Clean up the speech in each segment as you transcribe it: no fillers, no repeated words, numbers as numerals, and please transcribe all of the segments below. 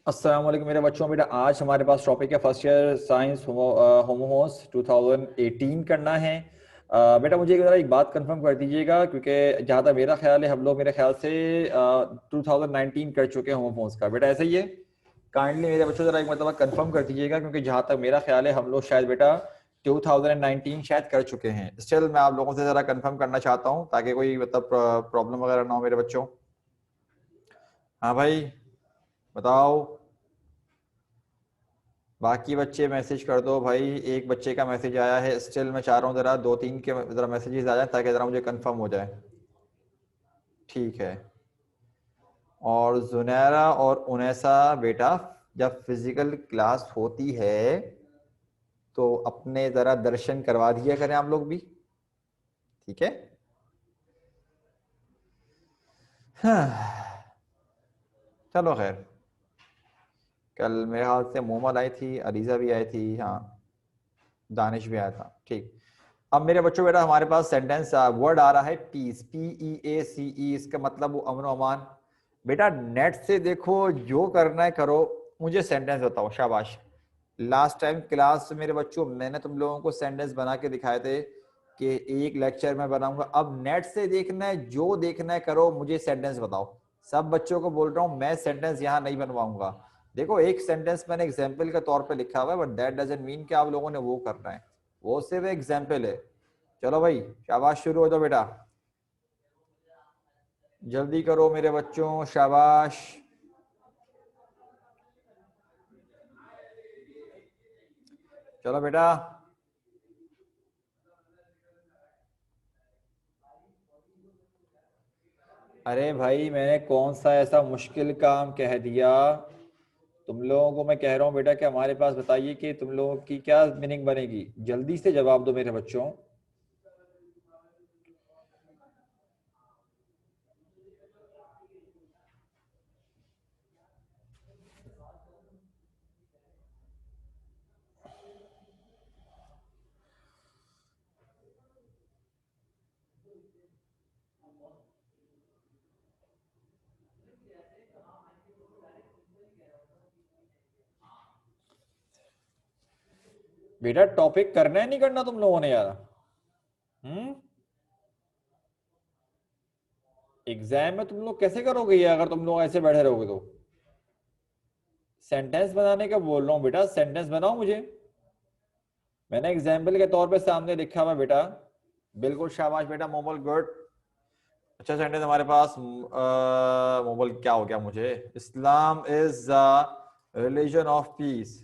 अस्सलाम वालेकुम मेरे बच्चों। बेटा आज हमारे पास टॉपिक है फर्स्ट ईयर साइंस होमोहोस 2018 करना है। बेटा मुझे ज़रा एक बात कंफर्म कर दीजिएगा, क्योंकि जहाँ तक मेरा ख्याल है हम लोग मेरे ख्याल से 2019 कर चुके हैं होमोहोस का। बेटा ऐसा ही है? काइंडली मेरे बच्चों ज़रा एक मतलब कंफर्म कर दीजिएगा, क्योंकि जहाँ तक मेरा ख्याल है हम लोग शायद बेटा 2019 शायद कर चुके हैं। स्टिल मैं आप लोगों से ज़रा कंफर्म करना चाहता हूँ ताकि कोई मतलब प्रॉब्लम वगैरह ना हो मेरे बच्चों। हाँ भाई, बताओ। बाकी बच्चे मैसेज कर दो भाई। एक बच्चे का मैसेज आया है, स्टिल मैं चाह रहा हूँ ज़रा दो तीन के ज़रा मैसेजेस आ जाए ताकि ज़रा मुझे कंफर्म हो जाए। ठीक है। और जुनैरा और उनैसा बेटा, जब फिजिकल क्लास होती है तो अपने ज़रा दर्शन करवा दिया करें आप लोग भी। ठीक है। हाँ, चलो खैर। कल मेरे हाल से मोमल आई थी, अलीज़ा भी आई थी, हाँ, दानिश भी आया था। ठीक। अब मेरे बच्चों बेटा हमारे पास सेंटेंस वर्ड आ रहा है पीस, PEACE। इसका मतलब वो अमन और अमान। बेटा नेट से देखो, जो करना है करो, मुझे सेंटेंस बताओ। शाबाश। लास्ट टाइम क्लास में मेरे बच्चों मैंने तुम लोगों को सेंटेंस बना के दिखाए थे कि एक लेक्चर में बनाऊंगा। अब नेट से देखना है, जो देखना है करो, मुझे सेंटेंस बताओ। सब बच्चों को बोल रहा हूँ, मैं सेंटेंस यहाँ नहीं बनवाऊंगा। देखो एक सेंटेंस मैंने एग्जाम्पल के तौर पे लिखा हुआ है, बट दैट डजंट मीन कि आप लोगों ने वो करना है। वो सिर्फ एग्जाम्पल है। चलो भाई, शाबाश, शुरू हो जाओ बेटा। जल्दी करो मेरे बच्चों, शाबाश। चलो बेटा। अरे भाई, मैंने कौन सा ऐसा मुश्किल काम कह दिया? तुम लोगों को मैं कह रहा हूँ बेटा कि हमारे पास बताइए कि तुम लोगों की क्या मीनिंग बनेगी। जल्दी से जवाब दो मेरे बच्चों। बेटा टॉपिक करना है नहीं करना तुम लोगों ने यार? हम्म। एग्जाम में तुम लोग कैसे करोगे ये, अगर तुम लोग ऐसे बैठे रहोगे तो? सेंटेंस बनाने का बोल रहा हूँ बेटा, सेंटेंस बनाओ मुझे। मैंने एग्जाम्पल के तौर पे सामने लिखा हुआ बेटा। बिल्कुल शाबाश बेटा, मोबाइल गुड। अच्छा सेंटेंस हमारे पास। मोबाइल क्या हो गया मुझे? Islam is religion of peace.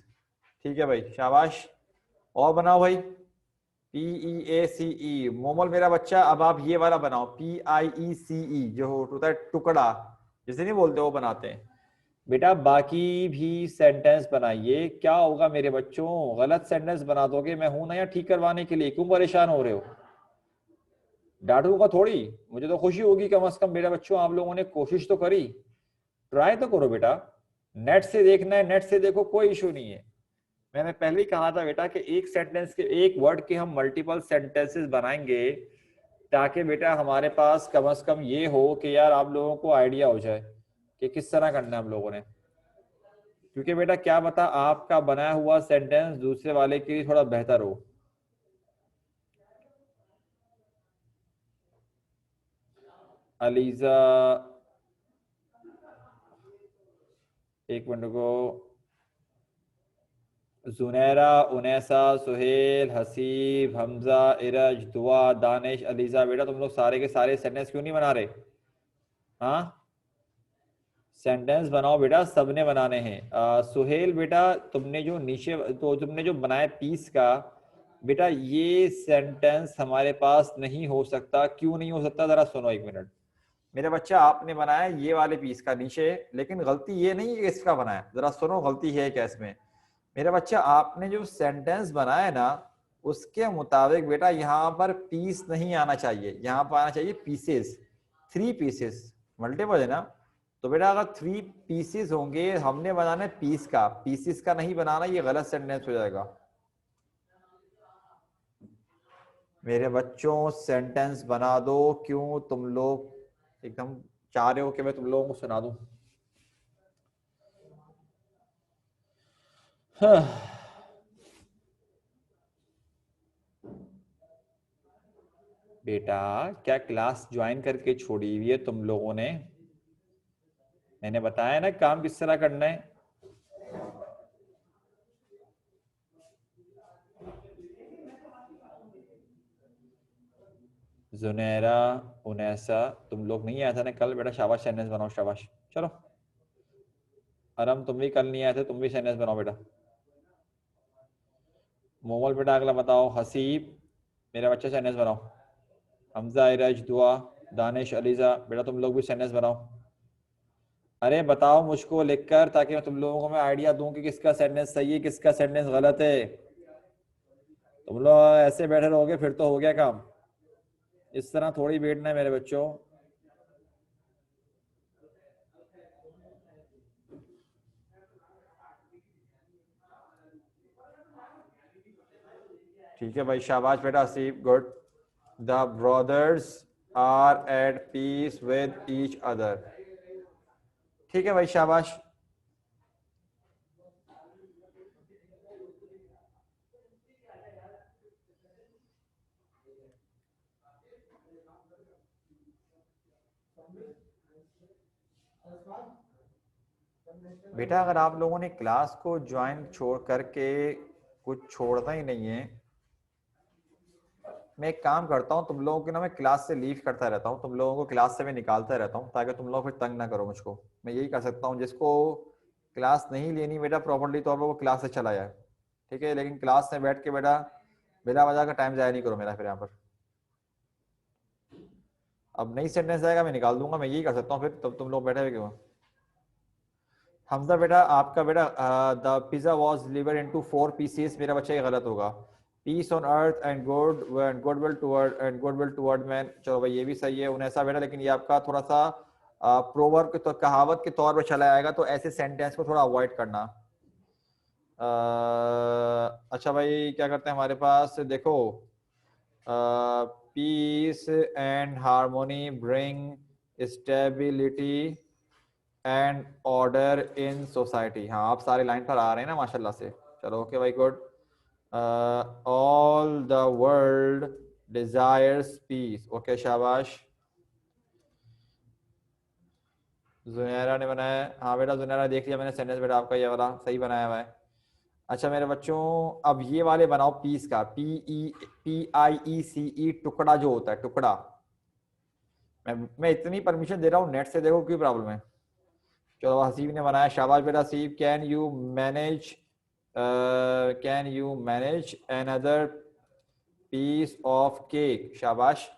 ठीक है भाई, शाबाश। और बनाओ भाई। PEACE, मोमल मेरा बच्चा, अब आप ये वाला बनाओ, PIECE, जो होता है टुकड़ा, जिसे नहीं बोलते वो बनाते हैं। बेटा बाकी भी सेंटेंस बनाइए। क्या होगा मेरे बच्चों, गलत सेंटेंस बना दोगे? मैं हूं ना यहाँ ठीक करवाने के लिए, क्यों परेशान हो रहे हो? डांटूंगा थोड़ी। मुझे तो खुशी होगी कम से कम मेरे बच्चों आप लोगों ने कोशिश तो करी। ट्राई तो करो बेटा। नेट से देखना है, नेट से देखो, कोई इशू नहीं है। मैंने पहले ही कहा था बेटा कि एक सेंटेंस के, एक वर्ड के हम मल्टीपल सेंटेंसेस बनाएंगे, ताकि बेटा हमारे पास कम से कम ये हो कि यार आप लोगों को आइडिया हो जाए कि किस तरह करना है हम लोगों ने। क्योंकि बेटा क्या बता, आपका बनाया हुआ सेंटेंस दूसरे वाले के लिए थोड़ा बेहतर हो। अलीजा, एक मिनट को। जुनैरा, उनैसा, सुहेल, हसीब, हमजा, इरज, दुआ, दानिश, अलीजा, बेटा तुम लोग सारे के सारे सेंटेंस क्यों नहीं बना रहे? हाँ, सेंटेंस बनाओ बेटा, सबने बनाने हैं। सुहेल बेटा, तुमने जो नीचे तो तुमने जो बनाया पीस का, बेटा ये सेंटेंस हमारे पास नहीं हो सकता। क्यों नहीं हो सकता, जरा सुनो एक मिनट। मेरे बच्चा आपने बनाया ये वाले पीस का नीचे, लेकिन गलती ये नहीं है कि इसका बनाया। जरा सुनो गलती है क्या इसमें। मेरा बच्चा आपने जो सेंटेंस बनाया ना, उसके मुताबिक बेटा यहाँ पर पीस नहीं आना चाहिए, यहाँ पर आना चाहिए पीसेस। 3 पीसेस, मल्टीपल है ना। तो बेटा अगर 3 पीसेस होंगे, हमने बनाना है पीस का, पीसेस का नहीं बनाना, ये गलत सेंटेंस हो जाएगा। मेरे बच्चों सेंटेंस बना दो। क्यों तुम लोग एकदम चाह रहे हो कि मैं तुम लोगों को सुना दूं? बेटा क्या क्लास ज्वाइन करके छोड़ी हुई है तुम लोगों ने? मैंने बताया ना काम किस तरह करना है। जुनैरा, उनैसा, तुम लोग नहीं आया था ना कल? बेटा शाबाश, सेंटेंस बनाओ, शाबाश। चलो अरम, तुम भी कल नहीं आए थे, तुम भी सेंटेंस बनाओ बेटा। मोमल बेटा अगला बताओ। हसीब, मेरा बच्चा सेंटेंस बनाओ। हमजा, इरज, दुआ, दानिश, अलीजा, बेटा तुम लोग भी सेंटेंस बनाओ। अरे बताओ मुझको लिखकर, ताकि मैं तुम लोगों को मैं आइडिया दूं कि किसका सेंटेंस सही है, किसका सेंटेंस गलत है। तुम लोग ऐसे बैठे रहोगे फिर तो हो गया काम। इस तरह थोड़ी बैठना है मेरे बच्चों। ठीक है भाई, शाबाश बेटा Haseeb, good. The brothers are at peace with each other. ठीक है भाई, शाबाश। बेटा अगर आप लोगों ने क्लास को ज्वाइन छोड़ करके कुछ छोड़ना ही नहीं है, मैं एक काम करता हूँ, तुम लोगों की ना मैं क्लास से लीव करता रहता हूँ, तुम लोगों को क्लास से मैं निकालता रहता हूँ, ताकि तुम लोग फिर तंग ना करो मुझको। मैं यही कर सकता हूँ। जिसको क्लास नहीं लेनी बेटा प्रॉपरली तौर पर, वो क्लास से चला जाए। ठीक है, लेकिन क्लास में बैठ के बेटा बिना वजह का टाइम जाया नहीं करो मेरा फिर यहाँ पर। अब नई सेंटेंस आएगा मैं निकाल दूंगा, मैं यही कर सकता हूँ फिर, तब तुम लोग बैठे हुए क्यों? हमजा बेटा आपका बेटा the pizza was delivered into 4 pieces, मेरा बच्चा ये गलत होगा। Peace on earth and goodwill toward man, चलो भाई ये भी सही है। उन्हें ऐसा बेटा, लेकिन ये आपका थोड़ा सा प्रोवर्ब के कहावत के तौर पर चला आएगा, तो ऐसे सेंटेंस को थोड़ा अवॉइड करना। अच्छा भाई क्या करते हैं हमारे पास, देखो, peace and harmony bring stability and order in society. हाँ आप सारे लाइन पर आ रहे हैं ना माशाल्लाह से। चलो ओके भाई, good. All the world desires peace, okay शाबाश। जुनैरा ने बनाया, हाँ बेटा जुनैरा देख लिया मैंने सेंटेंस, बेटा आपका ये वाला सही बनाया हुआ है। अच्छा मेरे बच्चों, अब ये वाले बनाओ पीस का, PEAIECE, टुकड़ा जो होता है, टुकड़ा। मैं इतनी परमिशन दे रहा हूँ, नेट से देखो क्यों प्रॉब्लम है। चलो हसीब ने बनाया, शाबाश बेटा Haseeb. Can you manage another piece of cake, शाबाश।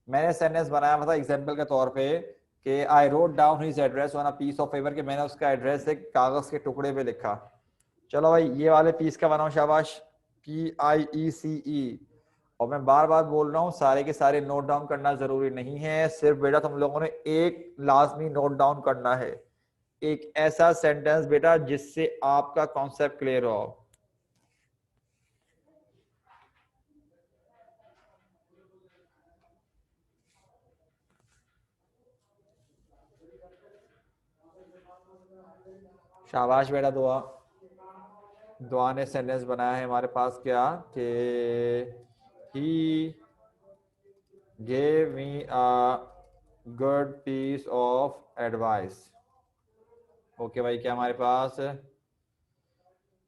मैंने सेंटेंस बनाया था एग्जांपल के तौर पे कि I wrote down his address on a piece of paper, कि मैंने उसका एड्रेस एक कागज के टुकड़े पे लिखा। चलो भाई ये वाले पीस का बनाओ, शाबाश। PIECE। और मैं बार बार बोल रहा हूँ, सारे के सारे नोट डाउन करना जरूरी नहीं है, सिर्फ बेटा तुम लोगों ने एक लाजमी नोट डाउन करना है, एक ऐसा सेंटेंस बेटा जिससे आपका कॉन्सेप्ट क्लियर हो। शाबाश बेटा दुआ। दुआ ने सेंटेंस बनाया है हमारे पास क्या, कि he gave me a good piece of advice. Okay भाई, क्या हमारे पास,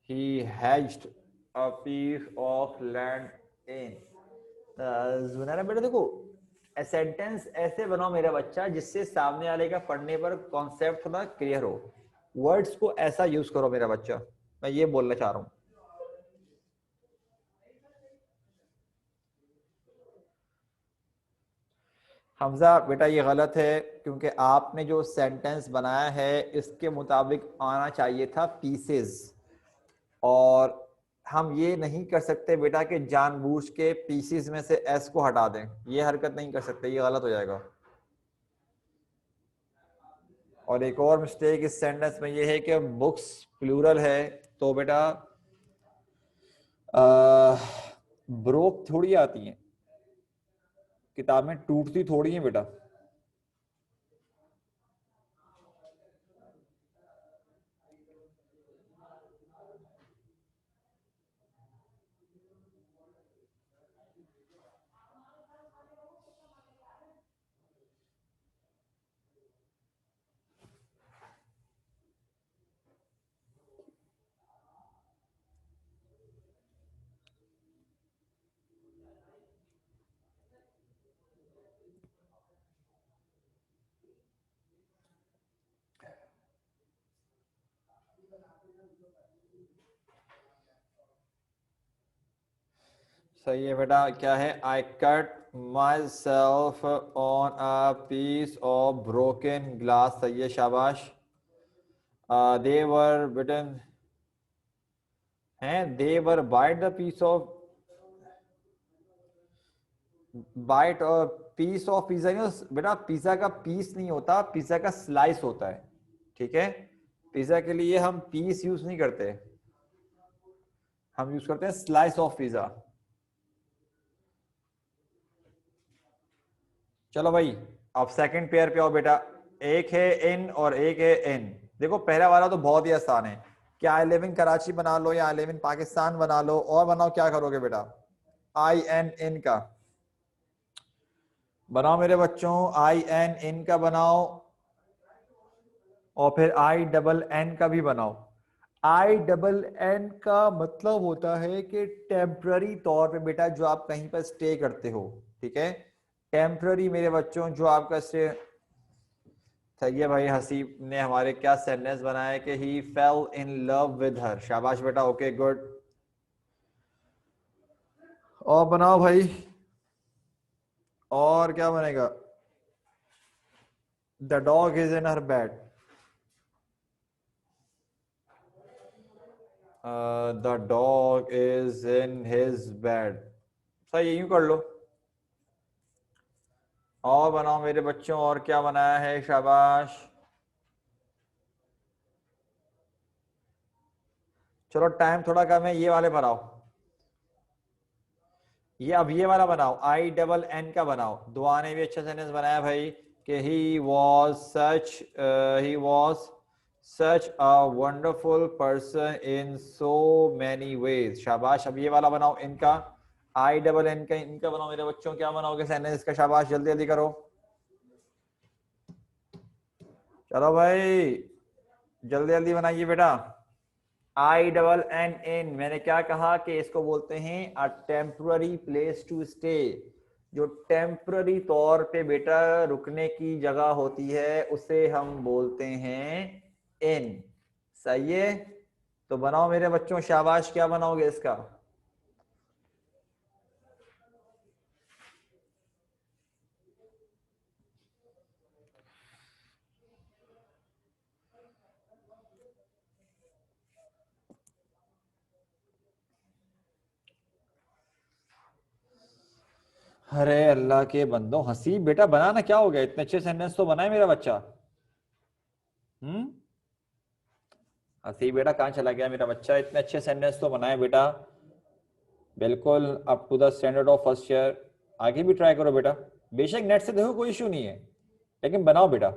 he has a piece of land in. Junaira बेटा देखो, सेंटेंस ऐसे बनाओ मेरा बच्चा जिससे सामने वाले का पढ़ने पर कॉन्सेप्ट थोड़ा क्लियर हो। वर्ड्स को ऐसा यूज करो मेरा बच्चा, मैं ये बोलना चाह रहा हूँ। हमजा बेटा ये गलत है, क्योंकि आपने जो सेंटेंस बनाया है इसके मुताबिक आना चाहिए था पीसेस, और हम ये नहीं कर सकते बेटा कि जानबूझ के पीसेस में से एस को हटा दें, ये हरकत नहीं कर सकते, ये गलत हो जाएगा। और एक और मिस्टेक इस सेंटेंस में ये है कि बुक्स प्लूरल है, तो बेटा ब्रोक थोड़ी आती हैं, किताबें टूटती थोड़ी हैं बेटा। सही है बेटा, क्या है? I cut myself on a piece of broken glass. सही है, शाबाश। दे वर बिटन हैं, they were bite the piece of, bite और पीस ऑफ पिज्जा नहीं बेटा, पिज्जा का पीस नहीं होता, पिज्जा का स्लाइस होता है। ठीक है, पिज्जा के लिए हम पीस यूज नहीं करते, हम यूज करते हैं स्लाइस ऑफ पिज्जा। चलो भाई, अब सेकंड पेयर पे आओ बेटा। एक है इन और एक है इन। देखो पहला वाला तो बहुत ही आसान है, क्या आई लिव इन कराची बना लो या आई लिव इन पाकिस्तान बना लो, और बनाओ क्या करोगे बेटा? आई एन इन का बनाओ मेरे बच्चों, आई एन इन का बनाओ, और फिर आई डबल एन का भी बनाओ। आई डबल एन का मतलब होता है कि टेम्पररी तौर पे बेटा, जो आप कहीं पर स्टे करते हो। ठीक है, टेम्पररी मेरे बच्चों जो आपका स्टे। सही है भाई, हसीब ने हमारे क्या सेंटेंस बनाया कि he fell in love with her. शाबाश बेटा, ओके गुड। और बनाओ भाई, और क्या बनेगा? The dog is in her bed. The dog is in his bed. सही, यूं कर लो। और बनाओ मेरे बच्चों, और क्या बनाया है? शाबाश। चलो टाइम थोड़ा कम है, ये वाले बनाओ। ये अब ये वाला बनाओ, आई डबल एन का बनाओ। दुआ ने भी अच्छा सेंटेंस बनाया भाई कि he was such a wonderful person in so many ways. शाबाश। अब ये वाला बनाओ इनका, आई डबल एन का इनका बनाओ मेरे बच्चों। क्या बनाओगे सेंटेंस इसका? शाबाश, जल्दी जल्दी करो। चलो भाई, जल्दी जल्दी बनाइए बेटा। आई डबल एन इन, मैंने क्या कहा कि इसको बोलते हैं a temporary place to stay. जो टेम्पररी तौर पे बेटा रुकने की जगह होती है उसे हम बोलते हैं इन। सही है, तो बनाओ मेरे बच्चों। शाबाश, क्या बनाओगे इसका? अरे अल्लाह के बंदो, हंसी बेटा बनाना क्या हो गया? इतने अच्छे सेंटेंस तो बनाए मेरा बच्चा। हम्म, हंसी बेटा कहाँ चला गया मेरा बच्चा? इतने अच्छे सेंटेंस तो बनाए बेटा, बिल्कुल up to the standard of first year. आगे भी ट्राई करो बेटा, बेशक नेट से देखो कोई इशू नहीं है, लेकिन बनाओ बेटा।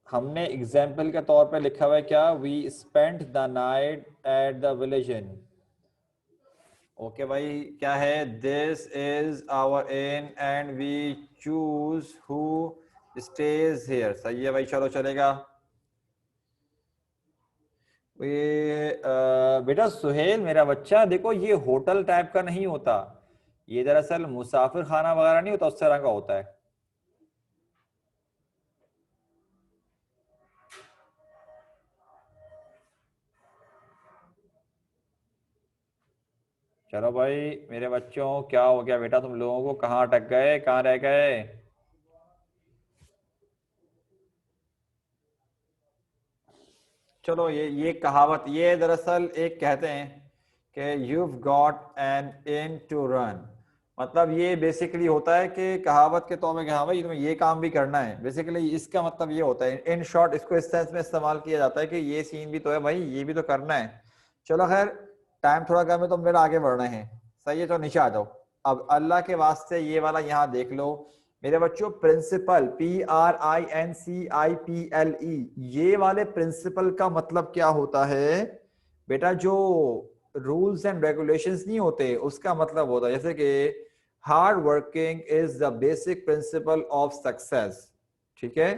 हमने एग्जाम्पल के तौर पे लिखा हुआ है क्या? We spent the night at the village inn. Okay भाई, क्या है? This is our inn and we choose who stays here. सही है भाई, चलो चलेगा। बेटा सुहेल मेरा बच्चा, देखो ये होटल टाइप का नहीं होता, ये दरअसल मुसाफिर खाना वगैरह नहीं होता, उस तरह का होता है। चलो भाई मेरे बच्चों, क्या हो गया बेटा तुम लोगों को? कहाँ अटक गए, कहाँ रह गए? चलो ये कहावत, ये दरअसल एक कहते हैं कि you've got an in to run। मतलब ये बेसिकली होता है कि कहावत के तौर में कि हाँ भाई तुम्हें ये काम भी करना है। बेसिकली इसका मतलब ये होता है, इन शॉर्ट इसको इस सेंस में इस्तेमाल किया जाता है कि ये सीन भी तो है भाई, ये भी तो करना है। चलो खैर, टाइम थोड़ा कम है तो मेरा आगे बढ़ना है। सही है, तो नीचे आ जाओ। अब अल्लाह के वास्ते ये वाला यहाँ देख लो मेरे बच्चों, प्रिंसिपल, PRINCIPLE। ये वाले प्रिंसिपल का मतलब क्या होता है बेटा? जो रूल्स एंड रेगुलेशंस नहीं होते उसका मतलब होता है, जैसे कि hard working is the basic principle of success. ठीक है,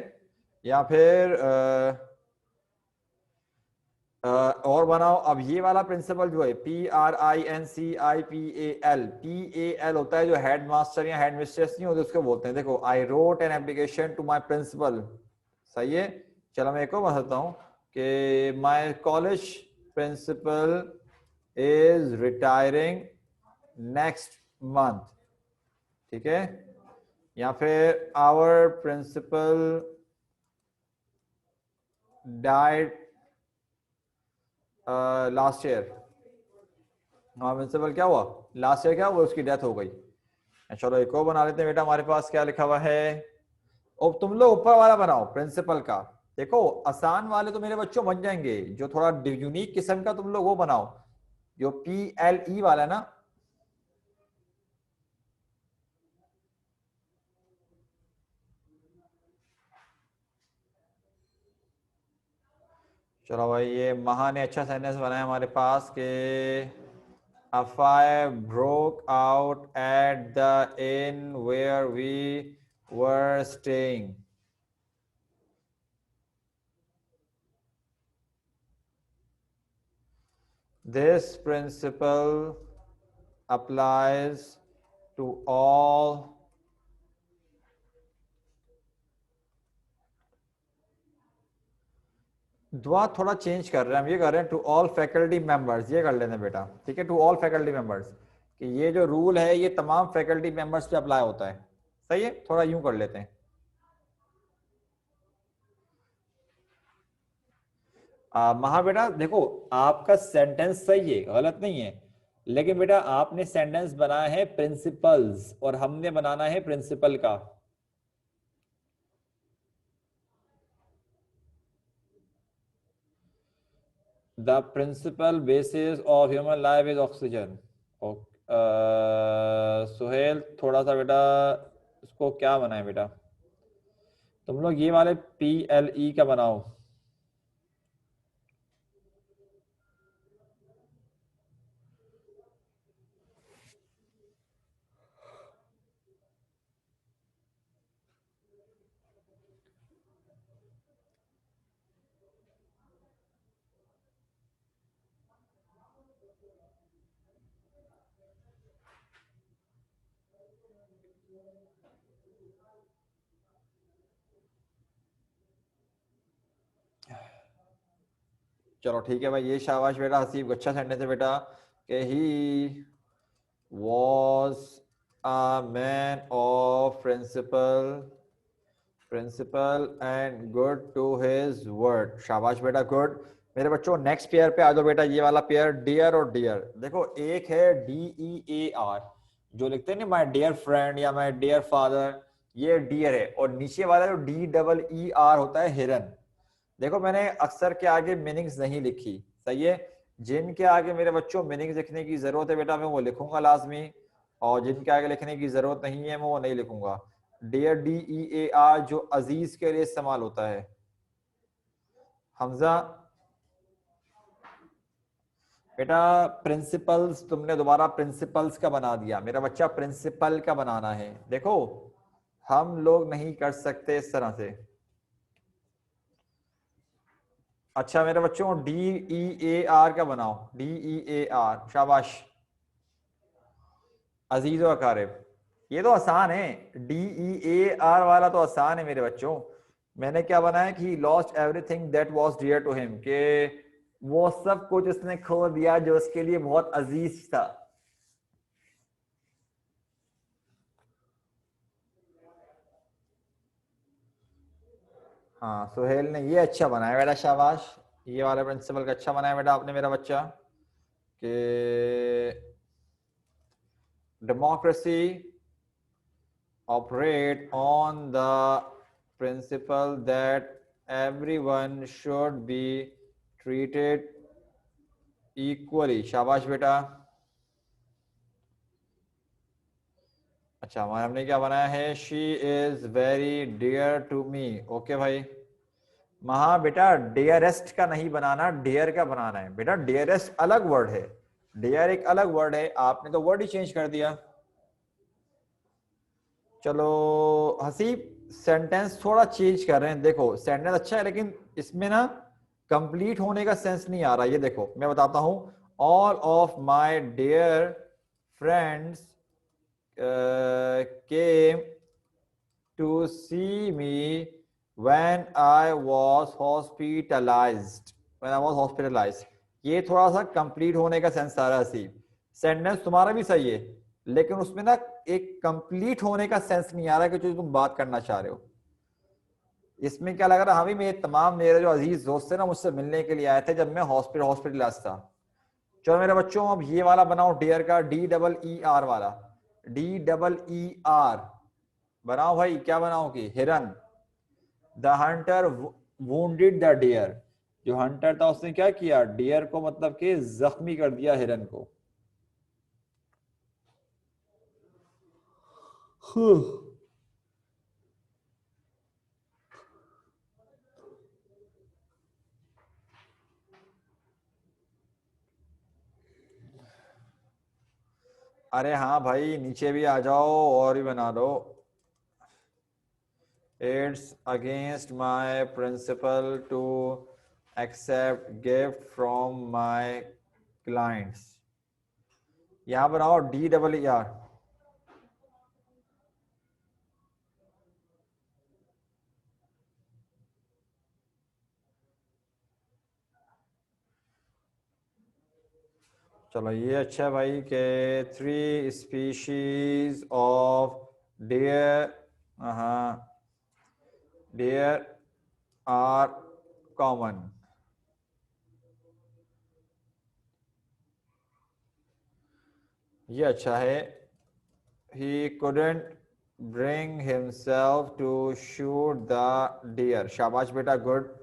या फिर और बनाओ। अब ये वाला प्रिंसिपल जो है PRINCIPAL होता है, जो हेड मास्टर या हेड मिस्ट्रेस नहीं होते उसको बोलते हैं। देखो, I wrote an application to my principal. सही है। चलो मैं एक और बताता हूँ कि my college principal is retiring next month, ठीक है। या फिर our principal died last year. हाँ प्रिंसिपल क्या हुआ लास्ट ईयर, क्या हुआ उसकी डेथ हो गई। चलो एक और बना लेते हैं बेटा, हमारे पास क्या लिखा हुआ है। और तुम लोग ऊपर वाला बनाओ प्रिंसिपल का। देखो आसान वाले तो मेरे बच्चों बन जाएंगे, जो थोड़ा यूनिक किस्म का तुम लोग वो बनाओ, जो PLE वाला है ना। चलो भाई, ये महा ने अच्छा सेंटेंस बनाया हमारे पास के A fire broke out at the inn where we were staying. This principle applies to all दुआ थोड़ा चेंज कर रहे हैं हम, ये कर रहे हैं टू ऑल फैकल्टी मेंबर्स, ये कर लेते हैं बेटा, ठीक है। टू ऑल फैकल्टी मेंबर्स कि ये जो रूल है ये तमाम फैकल्टी मेंबर्स पे अप्लाई होता है, सही है। थोड़ा यूं कर लेते हैं। महा बेटा देखो, आपका सेंटेंस सही है, गलत नहीं है, लेकिन बेटा आपने सेंटेंस बनाया है प्रिंसिपल्स और हमने बनाना है प्रिंसिपल का। The principal basis of human life is oxygen. Suhail थोड़ा सा बेटा इसको क्या बनाए बेटा, तुम लोग ये वाले PLE का बनाओ। चलो ठीक है भाई, ये शाबाश बेटा, हसीब अच्छा सेंटेंस है बेटा कि he was a man of principle and good to his word. शाबाश बेटा, गुड। मेरे बच्चों नेक्स्ट पेयर पे आ जाओ बेटा, ये वाला पेयर डियर और डियर। देखो एक है DEAR, जो लिखते हैं ना माय डियर फ्रेंड या माय डियर फादर, ये डियर है। और नीचे वाला जो DEER होता है हिरन। देखो मैंने अक्सर के आगे मीनिंग्स नहीं लिखी, सही है। जिनके आगे मेरे बच्चों मीनिंग्स लिखने की जरूरत है बेटा मैं वो लिखूंगा लाजमी, और जिनके आगे लिखने की जरूरत नहीं है मैं वो नहीं लिखूंगा। डियर DEAR जो अजीज के लिए इस्तेमाल होता है। हमजा बेटा प्रिंसिपल्स तुमने दोबारा प्रिंसिपल्स का बना दिया, मेरा बच्चा प्रिंसिपल का बनाना है। देखो हम लोग नहीं कर सकते इस तरह से। अच्छा मेरे बच्चों DEAR का बनाओ, DEAR, शाबाश। अजीज व अकारिब, ये तो आसान है। DEAR वाला तो आसान है मेरे बच्चों। मैंने क्या बनाया कि lost everything that was dear to him, के वो सब कुछ उसने खो दिया जो उसके लिए बहुत अजीज था। हाँ सुहेल ने ये अच्छा बनाया बेटा, शाबाश। ये वाला प्रिंसिपल का अच्छा बनाया बेटा आपने मेरा बच्चा, कि democracy operate on the principle that everyone should be treated equally। शाबाश बेटा। अच्छा हमारे हमने क्या बनाया है, she is very dear to me. Okay भाई। महा बेटा डियरेस्ट का नहीं बनाना, डियर का बनाना है बेटा। डियरेस्ट अलग वर्ड है, डियर एक अलग वर्ड है, आपने तो वर्ड ही चेंज कर दिया। चलो हसीब सेंटेंस थोड़ा चेंज कर रहे हैं। देखो सेंटेंस अच्छा है लेकिन इसमें ना कंप्लीट होने का सेंस नहीं आ रहा। ये देखो मैं बताता हूं, all of my dear friends came to see me When I was hospitalized, when I was hospitalized, ये थोड़ा सा कंप्लीट होने का सेंस आ रहा है हसीब। सेंटेंस तुम्हारा भी सही है, लेकिन उसमें ना एक कंप्लीट होने का सेंस नहीं आ रहा कि जो तुम बात करना चाह रहे हो। इसमें क्या लग रहा है, हाँ भी मेरे जो अजीज दोस्त थे ना मुझसे मिलने के लिए आए थे जब मैं हॉस्पिटलाइज था। चलो मेरे बच्चों, अब ये वाला बनाओ डियर का, DEER वाला, DEER बनाओ भाई। क्या बनाओ कि हिरन। The hunter wounded the deer, जो हंटर था उसने क्या किया, डियर को मतलब कि जख्मी कर दिया, हिरन को। अरे हाँ भाई, नीचे भी आ जाओ और भी बना लो। It's against my principle to accept gift from my clients. यहां बनाओ DEER। चलो ये अच्छा है भाई के 3 स्पीशीज ऑफ डियर, हाँ, डियर आर कॉमन। ये अच्छा है। he couldn't bring himself to shoot the deer। शाबाश बेटा, गुड।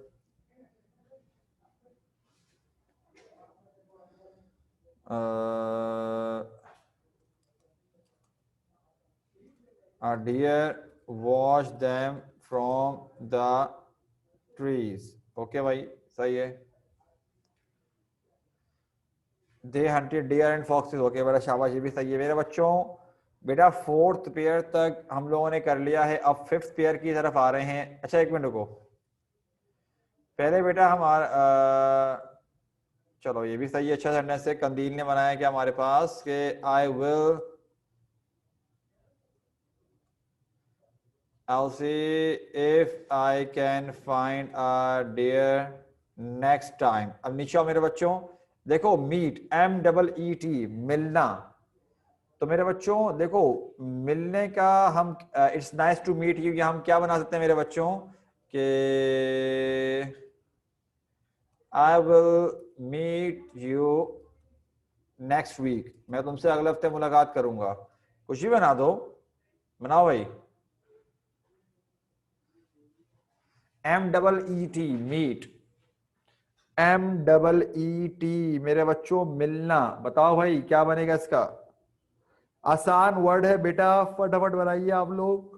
A deer watched them from the trees। Okay भाई, सही है। They hunted deer and foxes. Okay बेटा, शाबाश, ये भी सही है मेरे बच्चों। बेटा 4th पेयर तक हम लोगों ने कर लिया है, अब 5th पेयर की तरफ आ रहे हैं। अच्छा एक मिनट रुको, पहले बेटा हमारा चलो ये भी सही है, अच्छा सेंटेंस है। कंदील ने बनाया क्या हमारे पास कि I will, I'll see if I can find a deer next time। अब नीचे आओ मेरे बच्चों, देखो मीट, MEET, मिलना। तो मेरे बच्चों देखो, मिलने का हम it's nice to meet you, हम क्या बना सकते हैं मेरे बच्चों के I will meet you next week, मैं तुमसे अगले हफ्ते मुलाकात करूंगा। कुछ भी बना दो, बनाओ भाई। MEET, मीट, MEET मेरे बच्चों, मिलना। बताओ भाई क्या बनेगा इसका। आसान वर्ड है बेटा, फटाफट बनाइए आप लोग।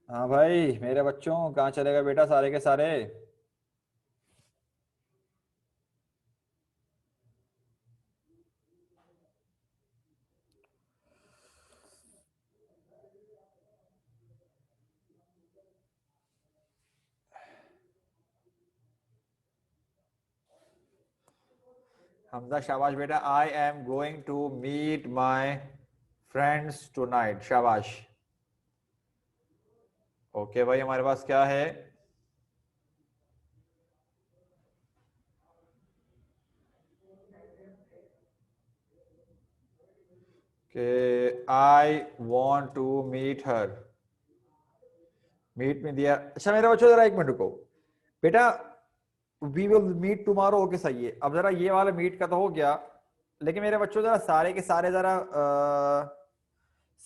हाँ भाई मेरे बच्चों, कहाँ चलेगा बेटा सारे के सारे। हमजा शाबाश बेटा, I am going to meet my friends tonight. शाबाश। ओके भाई, हमारे पास क्या है कि I want to meet her, meet में दिया। अच्छा मेरे बच्चों जरा एक मिनट रुको बेटा, we will meet tomorrow, okay सही है। अब जरा ये वाला मीट का तो हो गया, लेकिन मेरे बच्चों जरा सारे के सारे जरा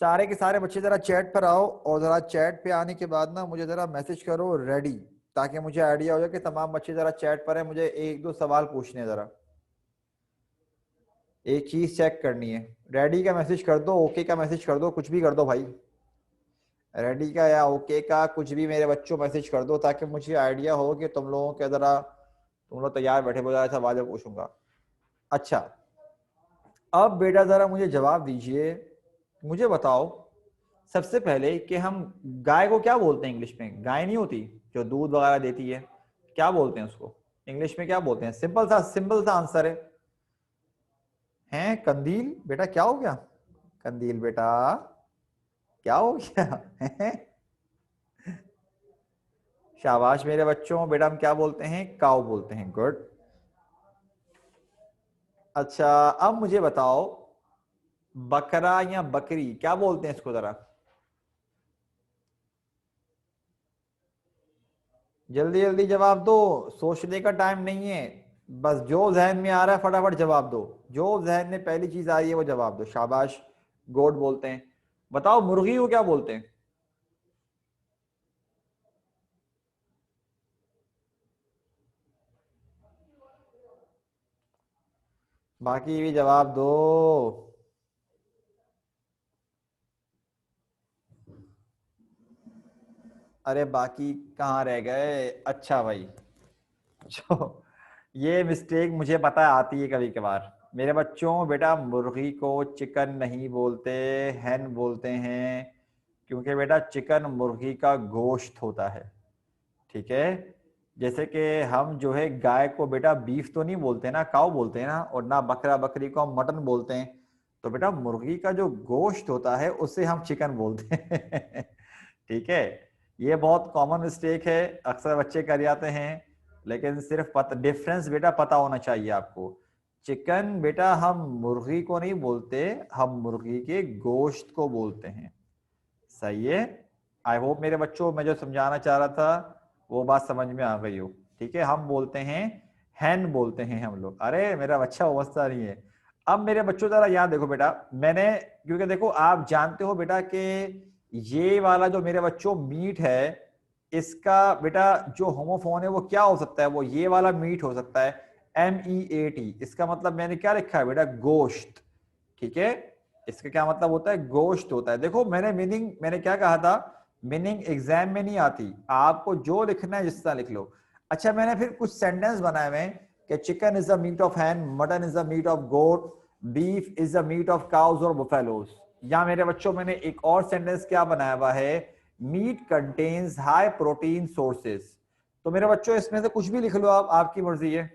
सारे के सारे बच्चे जरा चैट पर आओ, और जरा चैट पे आने के बाद ना मुझे जरा मैसेज करो रेडी, ताकि मुझे आइडिया हो जाए कि तमाम बच्चे जरा चैट पर है। मुझे एक दो सवाल पूछने हैं, जरा एक चीज चेक करनी है। रेडी का मैसेज कर दो, ओके का मैसेज कर दो, कुछ भी कर दो भाई। रेडी का या ओके का कुछ भी मेरे बच्चों मैसेज कर दो, ताकि मुझे आइडिया हो कि तुम लोगों के जरा, तुम लोग तैयार बैठे हो, जरा सवाल पूछूंगा। अच्छा, अब बेटा जरा मुझे जवाब दीजिए, मुझे बताओ सबसे पहले कि हम गाय को क्या बोलते हैं इंग्लिश में। गाय नहीं होती जो दूध वगैरह देती है, क्या बोलते हैं उसको इंग्लिश में, क्या बोलते हैं। सिंपल सा आंसर है कंदील। बेटा क्या हो गया कंदील बेटा, क्या हो गया? शाबाश मेरे बच्चों, बेटा हम क्या बोलते हैं? काऊ बोलते हैं। गुड। अच्छा अब मुझे बताओ, बकरा या बकरी क्या बोलते हैं इसको जरा? जल्दी जल्दी जवाब दो, सोचने का टाइम नहीं है। बस जो जहन में आ रहा है फटाफट जवाब दो। जो जहन में पहली चीज आ रही है वो जवाब दो। शाबाश। गोट बोलते हैं। बताओ मुर्गी को क्या बोलते हैं? बाकी भी जवाब दो। अरे बाकी कहाँ रह गए? अच्छा भाई, जो ये मिस्टेक मुझे पता है आती है कभी कभार। मेरे बच्चों बेटा मुर्गी को चिकन नहीं बोलते, हैन बोलते हैं। क्योंकि बेटा चिकन मुर्गी का गोश्त होता है। ठीक है। जैसे कि हम जो है गाय को बेटा बीफ तो नहीं बोलते ना, काऊ बोलते हैं ना, और ना बकरा बकरी को हम मटन बोलते हैं। तो बेटा मुर्गी का जो गोश्त होता है उसे हम चिकन बोलते हैं। ठीक है। ये बहुत कॉमन मिस्टेक है, अक्सर बच्चे कर जाते हैं। लेकिन सिर्फ डिफरेंस बेटा पता होना चाहिए आपको। चिकन बेटा हम मुर्गी को नहीं बोलते, हम मुर्गी के गोश्त को बोलते हैं। सही है। आई होप मेरे बच्चों मैं जो समझाना चाह रहा था वो बात समझ में आ गई हो। ठीक है। हम बोलते हैं हैन बोलते हैं हम लोग। अरे मेरा बच्चा अवस्था नहीं है। अब मेरे बच्चों जरा याद देखो बेटा, मैंने क्योंकि देखो आप जानते हो बेटा कि ये वाला जो मेरे बच्चों मीट है, इसका बेटा जो होमोफोन है वो क्या हो सकता है? वो ये वाला मीट हो सकता है। MEAT, इसका मतलब मैंने क्या लिखा है बेटा? गोश्त। ठीक है। इसका क्या मतलब होता है? गोश्त होता है। देखो मैंने मीनिंग मैंने क्या कहा था, मीनिंग एग्जाम में नहीं आती, आपको जो लिखना है जिस तरह लिख लो। अच्छा मैंने फिर कुछ सेंटेंस बनाए हुए हैं कि chicken is the meat of hen, mutton is the meat of goat, beef is the meat of cows और बुफेलोज। या मेरे बच्चों मैंने एक और सेंटेंस क्या बनाया हुआ है, meat contains high protein sources. तो मेरे बच्चों इसमें से कुछ भी लिख लो आप, आपकी मर्जी है।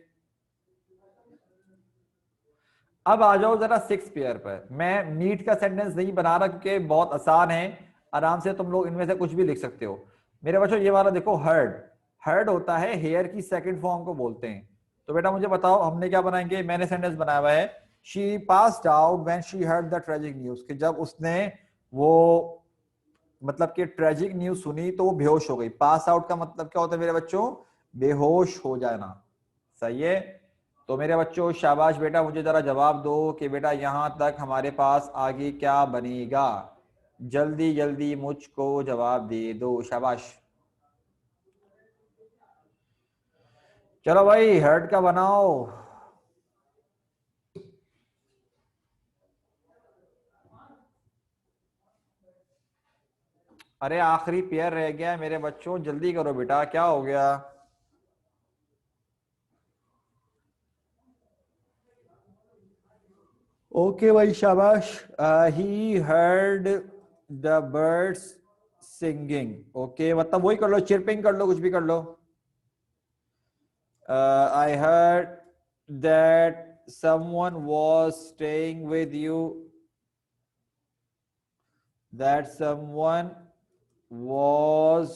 अब आ जाओ जरा शेक्सपियर पर। मैं मीट का सेंटेंस नहीं बना रहा क्योंकि बहुत आसान है, आराम से तुम लोग इनमें से कुछ भी लिख सकते हो। मेरे बच्चों ये वाला देखो, हर्ड। हर्ड होता है हेयर की सेकंड फॉर्म को बोलते हैं। तो बेटा मुझे बताओ हमने क्या बनाएंगे? मैंने सेंटेंस बनाया हुआ है, she passed out when she heard the tragic news, कि जब उसने वो मतलब कि ट्रेजिक न्यूज सुनी तो वो बेहोश हो गई। पास आउट का मतलब क्या होता है मेरे बच्चों? बेहोश हो जाना। सही है। तो मेरे बच्चों शाबाश बेटा, मुझे जरा जवाब दो कि बेटा यहां तक हमारे पास आगे क्या बनेगा? जल्दी जल्दी मुझको जवाब दे दो। शाबाश। चलो भाई हर्ट का बनाओ। अरे आखिरी पेयर रह गया है मेरे बच्चों, जल्दी करो बेटा, क्या हो गया? ओके भाई शाबाश। He heard the birds singing. Okay मतलब वही कर लो, चिरपिंग कर लो, कुछ भी कर लो। I heard that someone was staying with you, that someone was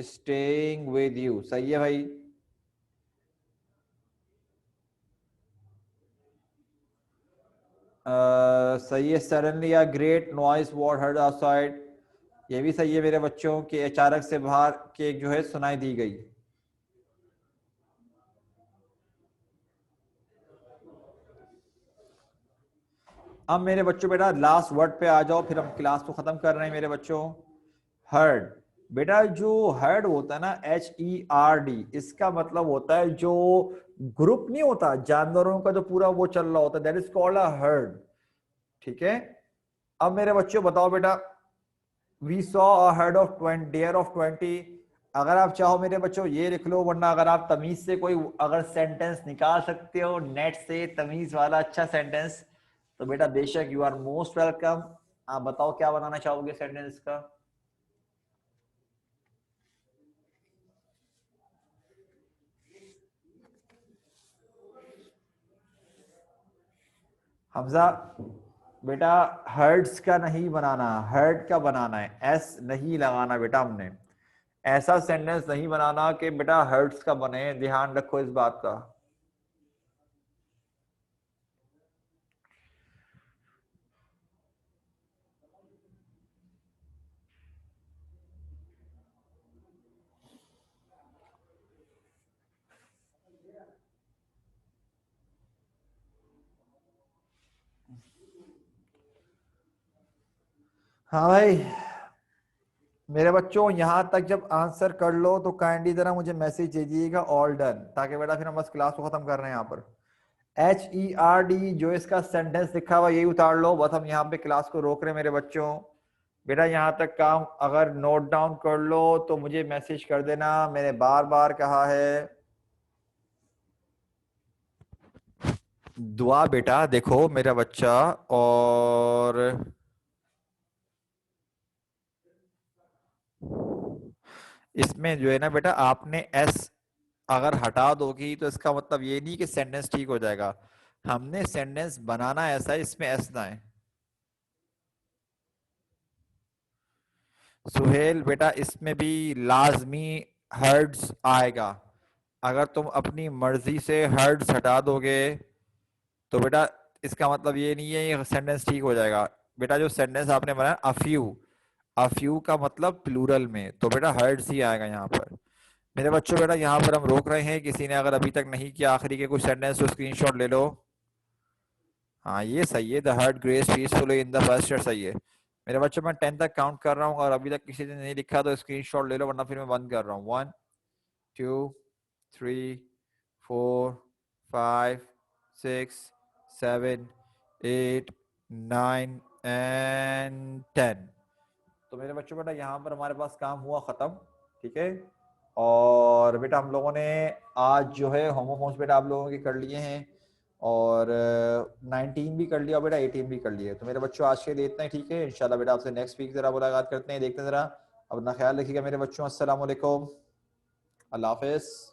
staying with you। सही है भाई। सही है। Suddenly a great noise what heard outside. ये भी सही है मेरे बच्चों के अचानक से बाहर के जो है सुनाई दी गई। अब मेरे बच्चों बेटा लास्ट वर्ड पे आ जाओ, फिर हम क्लास को खत्म कर रहे हैं मेरे बच्चों। हर्ड। बेटा जो हर्ड होता है ना, HERD, इसका मतलब होता है जो ग्रुप नहीं होता जानवरों का जो पूरा वो चल रहा होता है, that is called a herd. ठीक है। अब मेरे बच्चों बताओ बेटा, वी सॉ अ हर्ड ऑफ 20 डेयर ऑफ 20। अगर आप चाहो मेरे बच्चों ये लिख लो, वरना अगर आप तमीज से कोई अगर सेंटेंस निकाल सकते हो नेट से तमीज वाला अच्छा सेंटेंस, तो बेटा बेशक यू आर मोस्ट वेलकम। आप बताओ क्या बनाना चाहोगे सेंटेंस का? हमजा। बेटा हर्ट्स का नहीं बनाना, हर्ट का बनाना है, एस नहीं लगाना बेटा हमने। ऐसा सेंटेंस नहीं बनाना कि बेटा हर्ट्स का बने, ध्यान रखो इस बात का। हाँ भाई मेरे बच्चों, यहां तक जब आंसर कर लो तो काइंडली जरा मुझे मैसेज दीजिएगा ऑल डन, ताकि बेटा फिर हम बस क्लास को खत्म कर रहे हैं यहाँ पर। HERD जो इसका सेंटेंस लिखा हुआ यही उतार लो, बस हम यहाँ पे क्लास को रोक रहे हैं मेरे बच्चों। बेटा यहाँ तक काम अगर नोट डाउन कर लो तो मुझे मैसेज कर देना, मैंने बार बार कहा है। दुआ बेटा देखो मेरा बच्चा, और इसमें जो है ना बेटा, आपने एस अगर हटा दोगी तो इसका मतलब ये नहीं कि सेंटेंस ठीक हो जाएगा। हमने सेंटेंस बनाना ऐसा है इसमें एस ना है। सुहेल बेटा इसमें भी लाजमी हर्ड्स आएगा। अगर तुम अपनी मर्जी से हर्ड्स हटा दोगे तो बेटा इसका मतलब ये नहीं है ये सेंटेंस ठीक हो जाएगा। बेटा जो सेंटेंस आपने बनाया अफ्यू, अफ्यू का मतलब प्लूरल में, तो बेटा हर्ड्स ही आएगा यहाँ पर। मेरे बच्चों बेटा यहाँ पर हम रोक रहे हैं, किसी ने अगर अभी तक नहीं किया आखिरी के कुछ सेंटेंस तो स्क्रीनशॉट ले लो। हाँ ये सही है, the herd graze peacefully in the first year, सही है। मेरे बच्चों मैं 10 तक काउंट कर रहा हूँ और अभी तक किसी ने नहीं लिखा तो स्क्रीनशॉट ले लो, वरना फिर मैं बंद कर रहा हूँ। 1 2 3 4 5 6 7 8 9 एंड 10। तो मेरे बच्चों बेटा यहाँ पर हमारे पास काम हुआ खत्म, ठीक है। और बेटा हम लोगों ने आज जो है होमोफोन्स बेटा आप लोगों के कर लिए हैं, और 19 भी कर लिया और बेटा 18 भी कर लिए। तो मेरे बच्चों आज के लिए इतना ही, ठीक है। इंशाल्लाह बेटा आपसे नेक्स्ट वीक जरा मुलाकात करते हैं, देखते हैं जरा। अपना ख्याल रखिएगा मेरे बच्चों, अस्सलाम वालेकुम, अल्लाह हाफिज़।